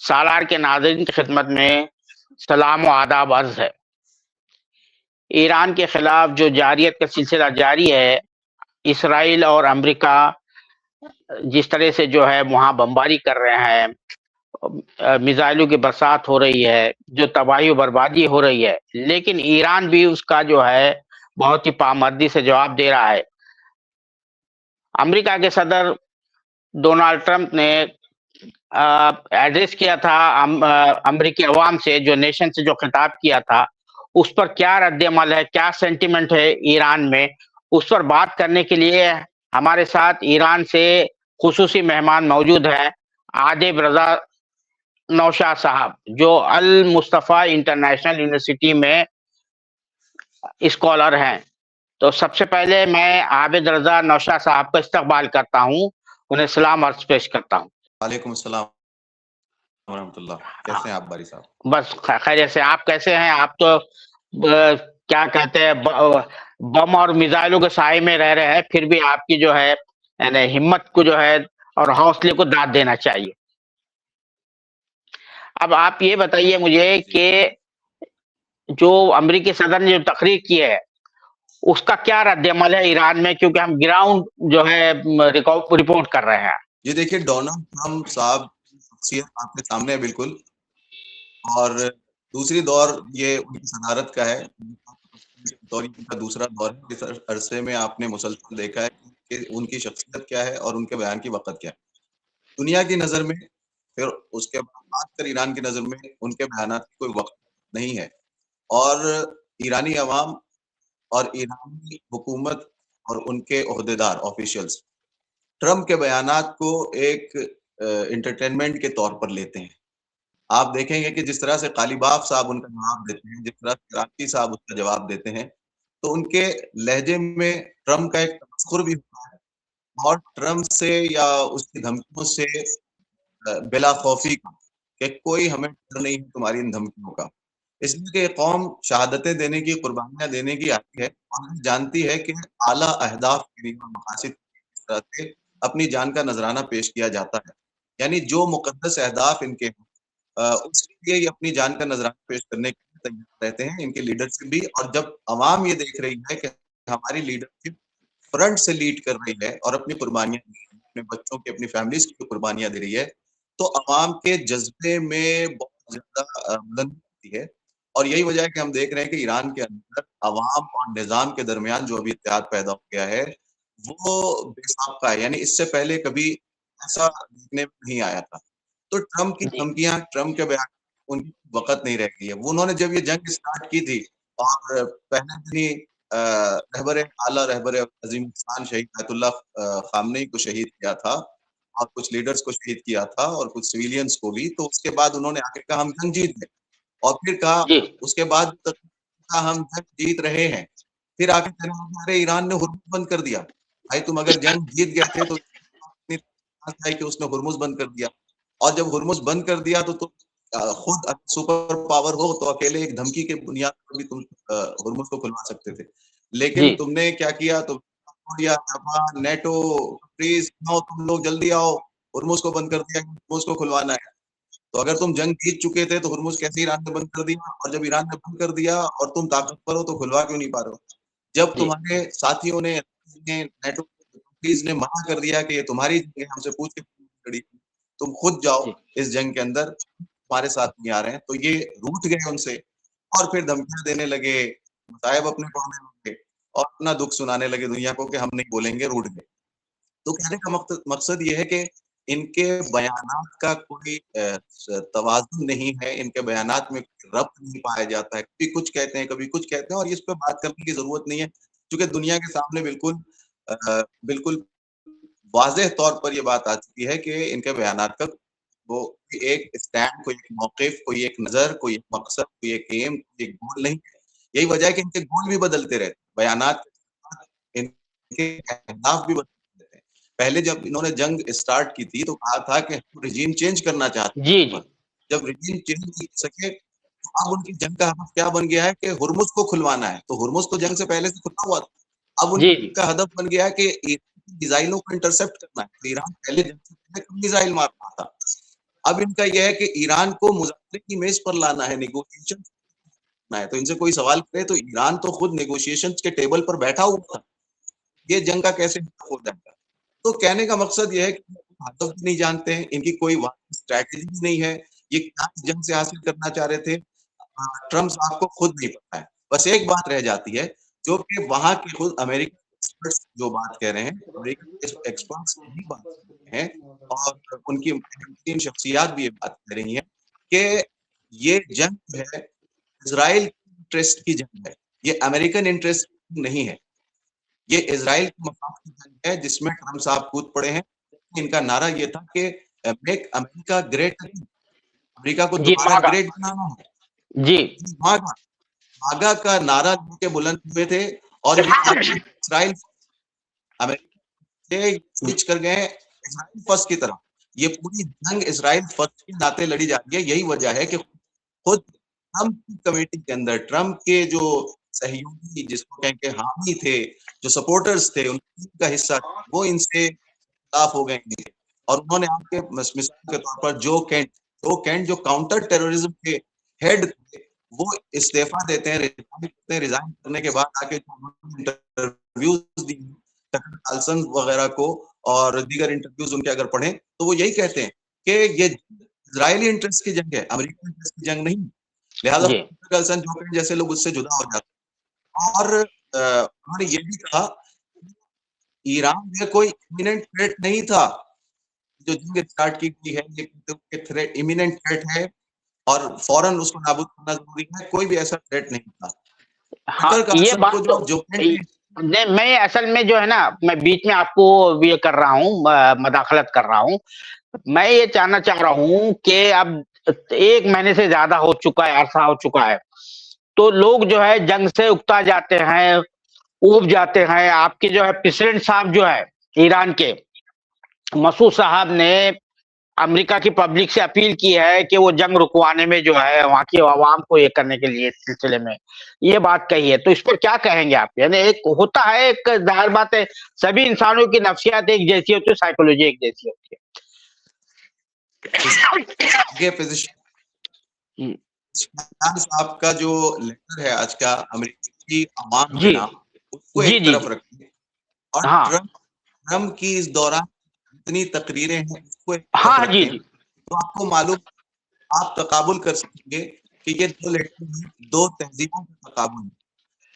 सालार के नाज़रीन की खिदमत में सलाम व आदाब अर्ज़ है। ईरान के खिलाफ जो जारियत का सिलसिला जारी है, इसराइल और अमेरिका जिस तरह से जो है वहाँ बमबारी कर रहे हैं, मिसाइलों की बरसात हो रही है, जो तबाही और बर्बादी हो रही है, लेकिन ईरान भी उसका जो है बहुत ही पामर्दी से जवाब दे रहा है। अमेरिका के सदर डोनाल्ड ट्रंप ने एड्रेस किया था अमेरिकी अवाम से, जो नेशन से जो खिताब किया था, उस पर क्या रद्द-ए-अमल है, क्या सेंटिमेंट है ईरान में, उस पर बात करने के लिए हमारे साथ ईरान से खुसूसी मेहमान मौजूद हैं, आदिब रज़ा नौशाद साहब, जो अल मुस्तफ़ा इंटरनेशनल यूनिवर्सिटी में स्कॉलर हैं। तो सबसे पहले मैं आबिद रज़ा नौशाद साहब का इस्तकबाल करता हूँ, उन्हें सलाम अर्ज़ पेश करता हूँ। वालेकुम अस्सलाम वरहमतुल्लाह। कैसे हैं आप बारी साहब? बस खैरियत से। आप कैसे हैं? आप तो क्या कहते हैं, बम और मिसाइलों के साए में रह रहे हैं, फिर भी आपकी जो है यानी हिम्मत को जो है और हौसले को दाद देना चाहिए। अब आप ये बताइए मुझे कि जो अमेरिकी सदर ने जो तकरीर की है, उसका क्या रद्द-ए-अमल है ईरान में? क्योंकि हम ग्राउंड जो है रिपोर्ट कर रहे हैं। ये देखिए, डोनाल्ड ट्रंप साहब शख्सियत आपके सामने है बिल्कुल, और दूसरी दौर ये उनकी सदारत का है, और इनका दूसरा दौर है। इस अरसे में आपने मुसलसल देखा है कि उनकी शख्सियत क्या है और उनके बयान की वक़्त क्या है। दुनिया की नज़र में, फिर उसके बाद खासकर ईरान की नज़र में उनके बयानात की कोई वक़्त नहीं है, और ईरानी अवाम और ईरानी हुकूमत और उनके ओहदेदार ऑफिशियल्स ट्रंप के बयानात को एक एंटरटेनमेंट के तौर पर लेते हैं। आप देखेंगे कि जिस तरह से कालीबाफ साहब उनका जवाब देते हैं, जिस तरह से कराची साहब उसका जवाब देते हैं, तो उनके लहजे में ट्रंप का एक तमस्खुर भी होता है, और ट्रंप से या उसकी धमकियों से बिला खौफी का कि कोई हमें डर नहीं है तुम्हारी इन धमकियों का। इसलिए कि ये कौम शहादतें देने की, कुर्बानियाँ देने की आती है, और जानती है कि आला अहदाफ के लिए, मकासद किस तरह से अपनी जान का नजराना पेश किया जाता है। यानी जो मुकद्दस अहदाफ इनके हैं, उसके लिए ये अपनी जान का नजराना पेश करने के लिए तैयार रहते हैं, इनके लीडरशिप भी। और जब अवाम ये देख रही है कि हमारी लीडरशिप फ्रंट से लीड कर रही है और अपनी कुर्बानियाँ दे रही है, अपने बच्चों की, अपनी फैमिलीज़ की कुर्बानियाँ दे रही है, तो अवाम के जज़्बे में बहुत ज़्यादा बुलंदी आती है। और यही वजह है कि हम देख रहे हैं कि ईरान के अंदर अवाम और निज़ाम के दरमियान जो अभी इत्तेहाद पैदा हो गया है, वो बेसाख्ता है। यानी इससे पहले कभी ऐसा देखने में नहीं आया था। तो ट्रंप की जी। धमकियाँ, ट्रंप के बयान, उनकी वक़्त नहीं रह गई है। वो उन्होंने जब ये जंग स्टार्ट की थी, और पहले दिन ही आला रहबर अज़ीम खान शहीद आयतुल्लाह ख़ामनेई को शहीद किया था, और कुछ लीडर्स को शहीद किया था, और कुछ सिविलियंस को भी। तो उसके बाद उन्होंने आके कहा हम जंग जीत गए, और फिर कहा जी। उसके बाद तक कहा हम जंग जीत रहे हैं। फिर आके कहने लगे अरे ईरान ने हुर्मुज़ बंद कर दिया। भाई तुम अगर जंग जीत गए थे तो इतनी है कि उसने हुर्मुज़ बंद कर दिया, और जब हुर्मुज़ बंद कर दिया तो तुम खुद सुपर पावर हो तो अकेले एक धमकी के बुनियाद पर भी तुम हुर्मुज़ को खुलवा सकते थे। जी। लेकिन तुमने क्या किया, तुम या जापान, नेटो, प्लीज़ आओ, तुम लोग जल्दी आओ, हुर्मुज़ को बंद कर दिया, हुर्मुज़ को खुलवाना है। तो अगर तुम जंग जीत चुके थे तो हुर्मुज़ कैसे ईरान ने बंद कर दिया, और जब ईरान ने बंद कर दिया और तुम ताकतवर हो तो खुलवा क्यों नहीं पा रहे हो? जब जी। तुम्हारे साथियों ने, नेटो कंट्रीज़ ने मना कर दिया कि ये तुम्हारी जंग है, हमसे पूछ के लड़ी, तुम खुद जाओ जी। इस जंग के अंदर, तुम्हारे साथ नहीं आ रहे हैं, तो ये रूठ गए उनसे, और फिर धमकियाँ देने लगे, मसाइब अपने पढ़ने लगे, और अपना दुःख सुनाने लगे दुनिया को कि हम नहीं बोलेंगे, रूठ गए। तो कहने का मकसद ये है कि इनके बयानात का कोई तवाज़ुन नहीं है, इनके बयानात में रब्त नहीं पाया जाता है। कभी कुछ कहते हैं, कभी कुछ कहते हैं, और इस पे बात करने की ज़रूरत नहीं है, क्योंकि दुनिया के सामने बिल्कुल वाज़ेह तौर पर ये बात आ चुकी है कि इनके बयानात का वो एक स्टैंड, कोई एक मौक़िफ़, कोई एक नज़र, कोई एक मकसद, कोई एक एम, कोई एक गोल नहीं है। यही वजह है कि इनके गोल भी बदलते रहते हैं, बयानात के साथ इनके अहदाफ भी बदलते रहते हैं। पहले जब इन्होंने जंग स्टार्ट की थी तो कहा था कि हम रेजीम चेंज करना चाहते हैं जी। वहाँ जी। पर। जब रेजीम चेंज नहीं हो सके, तो अब उनकी जंग का हदफ क्या बन गया है कि हुर्मुज़ को खुलवाना है। तो हुर्मुज़ तो जंग से पहले से खुला हुआ था। अब जी। जी। उनका हदफ बन गया है कि मिसाइलों को इंटरसेप्ट करना है। तो ईरान पहले जंग से पहले कब मिसाइल मार रहा था। अब इनका यह है कि ईरान को मुज़ाकरे की मेज पर लाना है, नेगोशिएशन है। तो इनसे कोई सवाल करे तो ईरान तो खुद नेगोशिएशन के टेबल पर बैठा हुआ था, ये जंग का कैसे हो जाएगा? तो कहने का मकसद ये है कि हदफ भी नहीं जानते हैं, इनकी कोई स्ट्रैटेजी भी नहीं है, ये क्या जंग से हासिल करना चाह रहे थे, ट्रम्प साहब को खुद नहीं पता है। बस एक बात रह जाती है, जो कि वहाँ के खुद अमेरिकन एक्सपर्ट्स जो बात कह रहे हैं, अमेरिकन एक्सपर्ट्स भी बात कर रहे हैं और उनकी तीन शख्सियात भी ये बात कह रही हैं कि ये जंग जो है इज़राइल इंटरेस्ट की जंग है, ये अमेरिकन इंटरेस्ट नहीं है। ये इज़राइल के मफाद की जंग है जिसमें ट्रम्प साहब कूद पड़े हैं। इनका नारा ये था कि make America great again, America को जी दोबारा मागा ग्रेट बनाना है। जी मागा मागा का नारा लेके बुलंद हुए थे और ये इज़राइल अमेरिका से स्विच कर गए इज़राइल फर्स्ट की तरफ। ये पूरी जंग इज़राइल फर्स्ट के नाते लड़ी जा रही है। यही वजह है कि खुद ट्रम्प की कमेटी के अंदर ट्रम्प के जो सहयोगी जिसको कहें के हामी थे, जो सपोर्टर्स थे, उनका हिस्सा वो इनसे खिलाफ हो गए हैं और उन्होंने आके मिसाल के तौर पर जो कैंट जो काउंटर टेररिज्म के हेड थे, वो इस्तीफा देते हैं, रिजाइन करने के बाद आके इंटरव्यूज दी टकर कार्लसन वगैरह को और दीगर इंटरव्यूज उनके अगर पढ़ें तो वो यही कहते हैं कि ये इजरायली इंटरेस्ट की जंग है, अमेरिकन इंटरेस्ट की जंग नहीं। लिहाजा जी कार्लसन जो जैसे लोग उससे जुदा हो जाते हैं और उन्होंने ये भी कहा ईरान में कोई इमिनेंट थ्रेट नहीं था, जो जंग स्टार्ट की गई है ये थ्रेट इमिनेंट थ्रेट है और फौरन उसको नाबूद करना जरूरी है, कोई भी ऐसा थ्रेट नहीं था। हाँ, टकर ये कार्लसन बात को तो जो नहीं, मैं असल में जो है ना, मैं बीच में आपको ये कर रहा हूँ, मदाखलत कर रहा हूँ। मैं ये जानना चाह रहा हूँ कि अब 1 महीने से ज़्यादा हो चुका है, अरसा हो चुका है, तो लोग जो है जंग से उकता जाते हैं, ऊब जाते हैं। आपके जो है प्रेसिडेंट साहब जो है ईरान के, मसूद साहब ने अमेरिका की पब्लिक से अपील की है कि वो जंग रुकवाने में जो है वहाँ की आवाम को ये करने के लिए, इस सिलसिले में ये बात कही है। तो इस पर क्या कहेंगे आप? यानी एक होता है, एक जाहिर बात है, सभी इंसानों की नफ्सियात एक जैसी होती है, साइकोलॉजी एक जैसी होती है। हम्म, साहब का जो लेटर है आज का अमेरिका की आवाम के जी नाम, उसको जी एक जी तरफ जी रखिए और हाँ ट्रम्प की इस दौरान जितनी तकरीरें हैं उसको एक तरफ हाँ जी रखें जी तो आपको मालूम, आप तकाबुल कर सकेंगे कि ये 2 लेटर नहीं, 2 तहजीबों का तकाबुल है।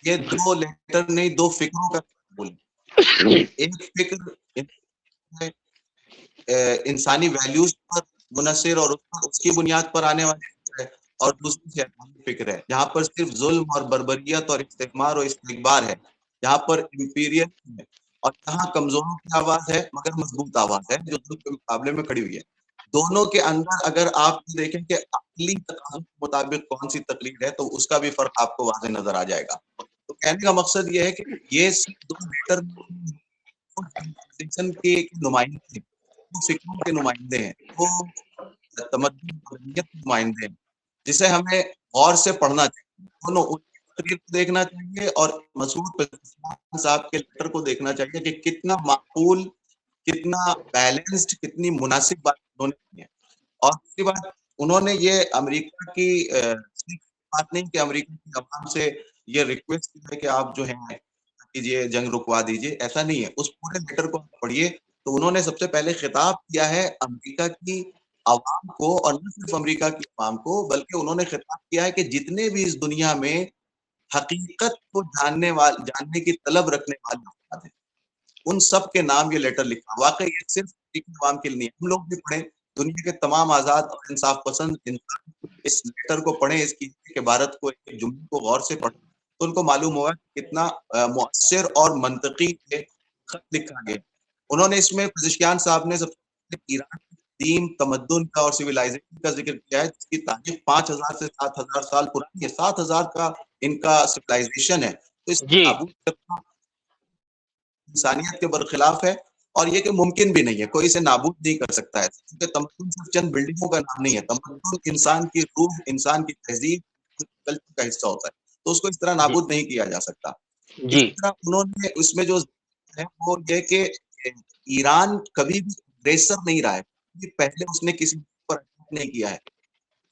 ये 2 लेटर नहीं, 2 फिक्रों का तकाबुल है। एक फिक्र इंसानी वैल्यूज पर मुनसर और उसकी बुनियाद पर आने वाली है और दूसरी शैतानी फिक्र है, जहाँ पर सिर्फ जुल्म और बर्बरियत और इस्तेमार और इस्तिकबार है, जहाँ पर इंपीरियल है और यहाँ कमजोरों की आवाज है मगर मजबूत आवाज है जो जुल्म के मुकाबले में खड़ी हुई है। दोनों के अंदर अगर आप देखें कि अकली तकाज़ुन के मुताबिक कौन सी तकरीर है तो उसका भी फर्क आपको वाज़ेह नजर आ जाएगा। तो कहने का मकसद ये है कि ये सिर्फ 2 लेटर के नुमाइंदे, वो फिक्रों के नुमाइंदे हैं, वो तमद्दुन के नुमाइंदे हैं, जिसे हमें गौर से पढ़ना चाहिए। दोनों उनकी तकरीर को देखना चाहिए और मसूद पेज़ेश्कियान साहब के लेटर को देखना चाहिए कि कितना माकूल, कितना बैलेंस्ड, कितनी मुनासिब बात उन्होंने की है। और दूसरी बात, उन्होंने ये अमेरिका की सिर्फ बात नहीं कि अमेरिका की अवाम से ये रिक्वेस्ट की है कि आप जो है कीजिए, जंग रुकवा दीजिए, ऐसा नहीं है। उस पूरे लेटर को आप पढ़िए तो उन्होंने सबसे पहले खिताब किया है अमेरिका की अवाम को और न सिर्फ अमेरिका की अवाम को, बल्कि उन्होंने खिताब किया है कि जितने भी इस दुनिया में हकीकत को जानने की तलब रखने वाले अफराद हैं, उन सब के नाम ये लेटर लिखा। वाकई ये सिर्फ अवाम के लिए नहीं, हम लोग भी पढ़ें, दुनिया के तमाम आज़ाद और इंसाफ पसंद इंसान इस लेटर को पढ़ें, इसकी कि भारत को एक जुमले को गौर से पढ़ें, तो उनको मालूम होगा कितना मुअस्सिर और मंतकी खत लिखा गया। उन्होंने इसमें पेज़ेश्कियान साहब ने सबसे ईरान दीन, तमद्दुन का और सिविलाइजेशन का जिक्र किया है, जिसकी तारीख 5000 से 7000 साल पुरानी है। 7000 का इनका सिविलाइजेशन है, तो इसको जी नाबूद करना इंसानियत के बरखिलाफ है और ये कि मुमकिन भी नहीं है, कोई इसे नाबूद नहीं कर सकता है। क्योंकि तमद्दुन सिर्फ चंद बिल्डिंगों का नाम नहीं है, तमद्दुन इंसान की रूह, इंसान की तहज़ीब, कल्चर का हिस्सा होता है, तो उसको इस तरह जी नाबूद नहीं किया जा सकता। जी इसी तरह उन्होंने उसमें जो है वो ये कि ईरान कभी भी अग्रेसर नहीं रहा है, कि पहले उसने किसी पर नहीं किया है,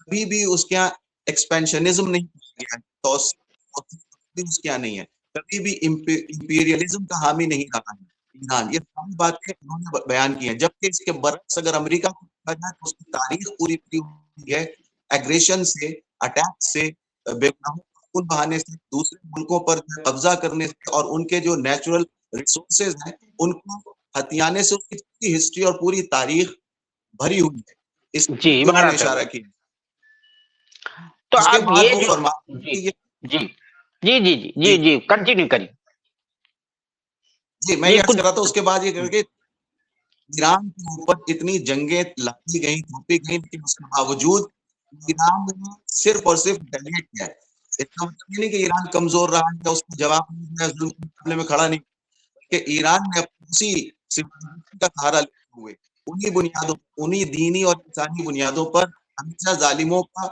कभी भी उसके यहाँ एक्सपेंशनिज्म नहीं किया है, तो भी उसके यहाँ नहीं है, कभी भी इंपीरियलिज्म का हामी नहीं रहा है ईरान। ये सारी बातें उन्होंने बयान की हैं, जबकि इसके बरक्स अगर अमेरिका को देखा जाए तो उसकी तारीख पूरी हुई है एग्रेशन से, अटैक से, बेगुनाहों को खून बहाने से, दूसरे मुल्कों पर कब्जा करने से, और उनके जो नेचुरल रिसोर्सेज हैं उनको हथियाने से उसकी हिस्ट्री और पूरी तारीख भरी हुई है। इस जी, उन्होंने भारत इशारा है। किया। तो उसके अब बाद ये वो जो फरमाते जी, हैं कि जी, जी, जी, जी, जी, जी, कंटिन्यू करिए। जी, मैं ये ये अर्ज कुछ कर रहा था, उसके बाद ये करके ईरान के ऊपर इतनी जंगें लड़ी गई, थोपी गई, लेकिन उसके बावजूद ईरान ने सिर्फ और सिर्फ रिटेलिएट किया है। इसका मतलब ये नहीं कि ईरान कमजोर रहा है या उसको जवाब नहीं दिया, जुल्म के मुकाबले में खड़ा नहीं, कि ईरान ने उसी सिविलाइजेशन का सहारा लेते हुए उन्हीं बुनियादों, उन्हीं दीनी और इंसानी बुनियादों पर हमेशा जालिमों का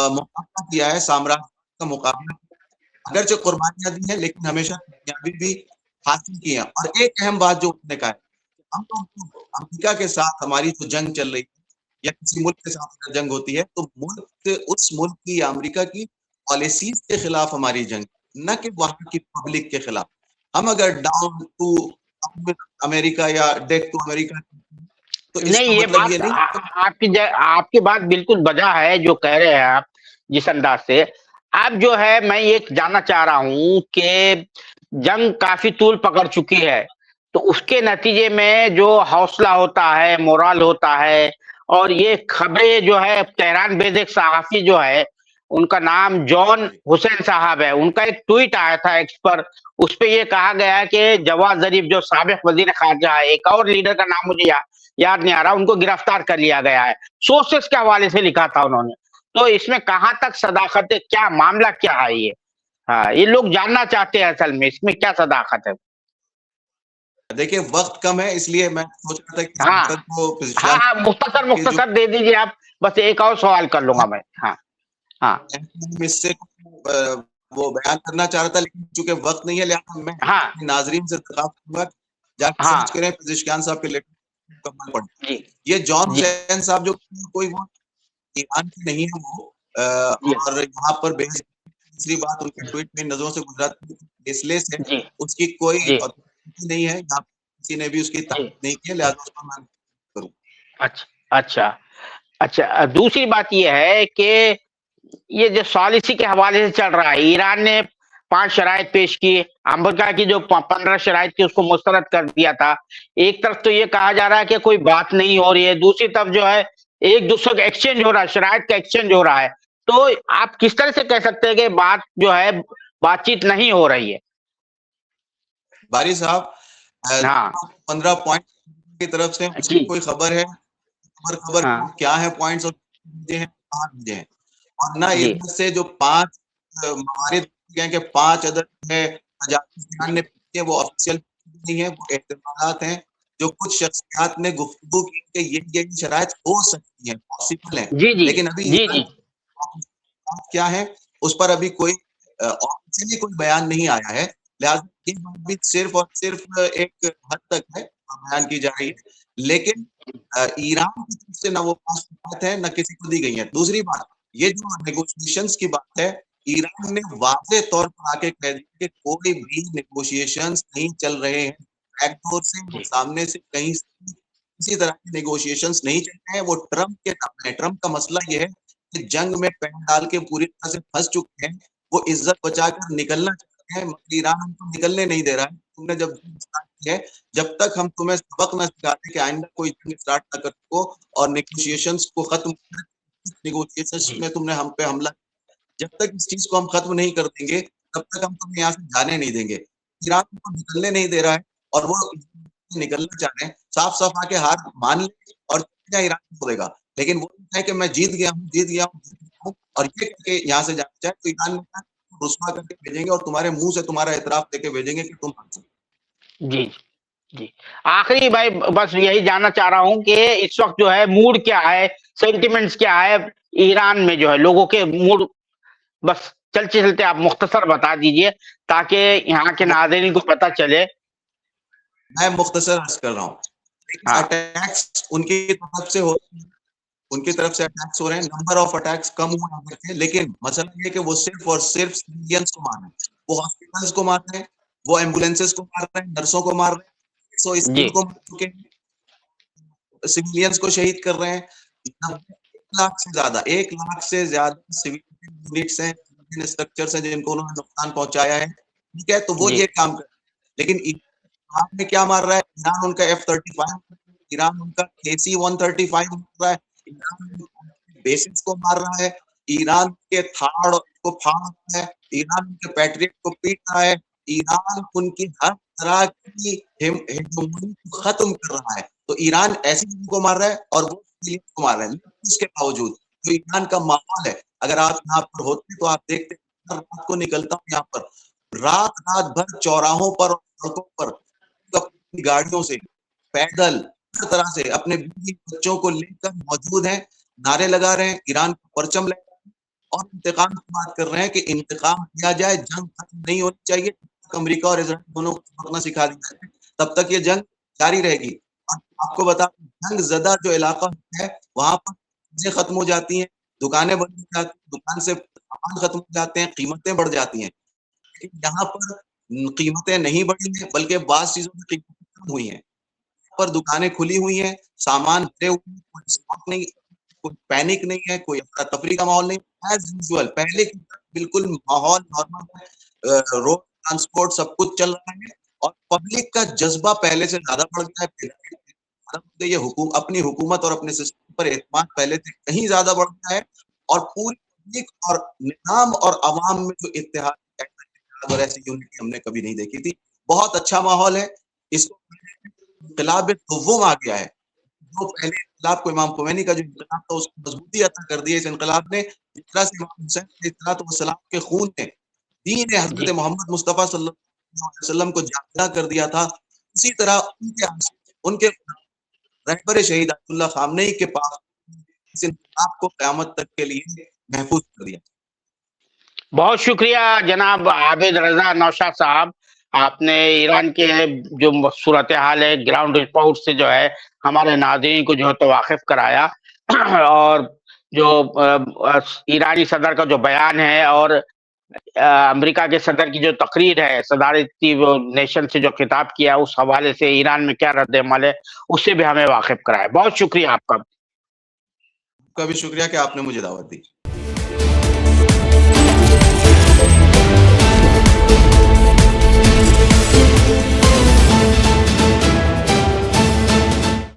मुकाबला किया है, साम्राज्य का मुकाबला। अगरचे कुर्बानियां दी हैं, लेकिन हमेशा कामयाबी भी हासिल की है। और एक अहम बात जो उन्होंने कहा है, हम लोग अमेरिका के साथ हमारी जो जंग चल रही है या किसी मुल्क के साथ अगर जंग होती है तो मुल्क से उस मुल्क की या अमेरिका की पॉलिसीज के खिलाफ हमारी जंग, न कि वहां की पब्लिक के खिलाफ। हम अगर डाउन टू अमेरिका या डेथ टू अमेरिका, तो नहीं, इसका ये मतलब बात ये नहीं आपकी बात बिल्कुल वजह है जो कह रहे हैं आप, जिस अंदाज से। अब जो है मैं ये जानना चाह रहा हूं कि जंग काफी तूल पकड़ चुकी है, तो उसके नतीजे में जो हौसला होता है, मोरल होता है, और ये खबरें जो है तेहरान बेस्ड एक सहाफी जो है, उनका नाम जॉन हुसैन साहब है, उनका एक ट्वीट आया था एक्स पर, उस पे ये कहा गया है कि जवाद जरीफ जो साबिक वजीर खारजा है, एक और लीडर का नाम मुझे याद नहीं आ रहा, उनको गिरफ्तार कर लिया गया है। सोर्सेस के हवाले से लिखा था उन्होंने। तो इसमें कहां तक सदाकत है, क्या मामला क्या है ये? हाँ, ये लोग जानना चाहते हैं असल में इसमें क्या सदाकत है। देखिए वक्त कम है, इसलिए मैं सोच रहा था कि इस हाँ, मैटर को हाँ, पेजिशकियान हाँ, मुख्तसर के जो मुख्तसर दे दीजिए आप, बस एक और सवाल कर लूंगा मैं। हाँ, हाँ, इससे वो बयान करना चाह रहा था, लेकिन चूंकि वक्त नहीं है, लिहाजा मैं हाँ, अपने नाजरीन से दरख्वास्त करूंगा जाके हाँ, सर्च करें पेजिशकियान साहब के लेटर मुकम्मल पढ़ें। जी, ये जॉन जी, हुसैन साहब जो कोई वो ईरान के नहीं है वो, जी, और यहाँ पर दूसरी बात उनके ट्वीट में नजरों से गुजरा बेसलेस है, जी, उसकी कोई जी, authority नहीं है, यहाँ किसी ने भी उसकी जी। तारीफ नहीं की है, लिहाजा उस पर मैं करूँ। अच्छा, अच्छा, अच्छा। दूसरी बात ये है कि ये जो सॉलिसी के हवाले से चल रहा है, ईरान ने 5 शराइत पेश की, अमेरिका की जो 15 शराइत थी उसको मुस्तरद कर दिया था। एक तरफ तो ये कहा जा रहा है कि कोई बात नहीं हो रही है, दूसरी तरफ जो है एक दूसरे का एक्सचेंज हो रहा है, शराइत का एक्सचेंज हो रहा है। तो आप किस तरह से कह सकते हैं कि बात जो है बातचीत नहीं हो रही है? बारी साहब, हाँ, 15 पॉइंट की तरफ से जी, कोई खबर है, खबर हाँ, क्या है, पॉइंट्स और दिए हैं, कहाँ दिए हैं, और ना जी, इधर से जो 5 मवारिद दिए हैं कि 5 अदद है तजाकिस्तान ने किए, वो ऑफिशियल नहीं है, वो एहतमालात हैं जो कुछ शख्सियात ने गुफ्तगू की कि ये शराइत हो सकती है, पॉसिबल है, जी, जी, लेकिन अभी जी, ईरान जी, क्या है उस पर अभी कोई ऑफिशियली कोई बयान नहीं आया है, लिहाजा ये बात भी सिर्फ और सिर्फ एक हद तक है बयान की जा रही है, लेकिन ईरान की तरफ से ना वो बात है, ना किसी को दी गई है। दूसरी बात, ये जो नेगोशिएशंस की बात है, ईरान ने वाज़ेह तौर पर आके कह दिया कि कोई भी नेगोशिएशंस नहीं चल रहे हैं, बैकडोर से, वो जी, सामने से कहीं से किसी तरह के नेगोशिएशंस नहीं चल रहे हैं, वो ट्रम्प के नाम है। ट्रम्प का मसला ये है कि जंग में पैर डाल के पूरी तरह से फंस चुके हैं, वो इज्जत बचाकर निकलना चाहते हैं, मगर ईरान उनको निकलने नहीं दे रहा है। तुमने जब स्टार्ट किया है, जब तक हम तुम्हें सबक न सिखाते कि आइंदा कोई जंग स्टार्ट ना कर सको और नेगोशिएशंस को खत्म कर, नेगोशिएशंस जी, में तुमने हम पे हमला, जब तक इस चीज को हम खत्म नहीं कर देंगे, तब तक हम तुम्हें यहाँ से जाने नहीं देंगे। ईरान को निकलने नहीं दे रहा है और वो निकलना चाह रहे हैं, साफ-साफ आके हार मान ले और ईरान छोड़ेगा। लेकिन वो है कि मैं जीत गया हूँ, जीत गया हूँ, जीत गया हूँ, और ये करके यहाँ से जाना चाहे तो ईरान ने कहा रुस्वा करके भेजेंगे और तुम्हारे मुँह से तुम्हारा एतराफ़ देके भेजेंगे कि तुम जी, जी। आखिरी भाई बस यही जानना चाह रहा हूँ कि इस वक़्त जो है मूड क्या है, सेंटिमेंट्स क्या है ईरान में जो है लोगों के मूड, बस चलते-चलते आप मुख्तसर बता दीजिए ताकि यहाँ के नाज़रीन को पता चले। मैं मुख्तसर अर्ज़ कर रहा हूँ। हाँ, अटैक्स उनकी तरफ से होते हैं, उनकी तरफ से अटैक्स हो रहे हैं, नंबर ऑफ अटैक्स कम हुए हैं थे, लेकिन मसला ये कि वो सिर्फ और सिर्फ सिविलियंस को मार रहे हैं, वो हॉस्पिटल्स को मार रहे हैं, वो एम्बुलेंसेस को मार रहे हैं, नर्सों को मार रहे हैं, सो स्कूल को मार चुके हैं, सिविलियंस को शहीद कर रहे हैं। 1 लाख से ज्यादा सिविलियन यूनिट्स हैं, सिविलियन स्ट्रक्चर्स हैं जिनको उन्होंने नुकसान पहुंचाया है, ठीक है, तो वो ये काम कर, लेकिन ईरान में क्या मार रहा है? ईरान उनका F-35, ईरान उनका KC-135 मार रहा है, ईरान बेसिस को मार रहा है, ईरान के थाड़ को फाड़ रहा है, ईरान उनके पैट्रियट को पीट रहा है, ईरान उनकी हर तरह की हेgemony को खत्म कर रहा है। तो ईरान ऐसे लोगों को मार रहा है और वो को मार रहा है। इसके बावजूद जो ईरान का माहौल है, अगर आप यहाँ पर होते तो आप देखते, रात को निकलता हूँ यहाँ पर, रात भर चौराहों पर और सड़कों पर अपनी गाड़ियों से, पैदल, हर तरह से अपने बीवी बच्चों को लेकर मौजूद हैं, नारे लगा रहे हैं, ईरान का परचम ले और इंतकाम की बात कर रहे हैं कि इंतकाम किया जाए, जंग खत्म नहीं होनी चाहिए, अमेरिका और इजराइल दोनों को सबकना सिखा दिया है, तब तक ये जंग जारी रहेगी। आपको बता, जंग ज़दा जो इलाका है वहां पर चीजें खत्म हो जाती हैं, दुकानें बंद हो जाती हैं, दुकान से सामान खत्म हो जाते हैं, कीमतें बढ़ जाती हैं। लेकिन यहाँ पर कीमतें नहीं बढ़ी हैं, बल्कि बाज़ चीजों की कीमतें कम हुई हैं। पर दुकानें खुली हुई हैं, सामान भरे हुए हैं, कोई स्टॉक नहीं, कोई पैनिक नहीं है, कोई अफरा तफरी का माहौल नहीं, एज यूजुअल पहले की तरह बिल्कुल माहौल नॉर्मल है, रोड ट्रांसपोर्ट सब कुछ चल रहा है और पब्लिक का जज्बा पहले से ज्यादा बढ़ गया है। ये अपनी हुकूमत और अपने सिस्टम पर एतमाद पहले से कहीं ज्यादा बढ़ गया है और पूरी पब्लिक और निजाम और अवाम में जो इत्तेहाद और ऐसी यूनिटी हमने कभी नहीं देखी थी। बहुत अच्छा माहौल है। इसको इनकलाब दुव्वम आ गया है। जो पहले इनकलाब को इमाम खोमैनी का जो इनकलाब था उसको मजबूती अता कर दी है इस इनकलाब ने, जिस तरह से इमाम हुसैन अलैहिस्सलाम के खून ने दीन हजरत मोहम्मद मुस्तफा सल्लल्लाहु अलैहि वसल्लम को जागना कर दिया था, उसी तरह उनके रहबर शहीद अयतुल्लाह खामनेई के पास इस इनकलाब को क़यामत तक के लिए महफूज कर दिया। बहुत शुक्रिया जनाब आबिद रजा नौशाद साहब, आपने ईरान के जो सूरत हाल है, ग्राउंड रिपोर्ट से जो है हमारे नाज़रीन को जो है तो वाकिफ कराया और जो ईरानी सदर का जो बयान है और अमेरिका के सदर की जो तकरीर है, सदारती वो नेशन से जो खिताब किया उस हवाले से ईरान में क्या रद्द-ए-अमल है, उससे भी हमें वाकिफ कराया। बहुत शुक्रिया आपका। आपका भी शुक्रिया कि आपने मुझे दावत दी।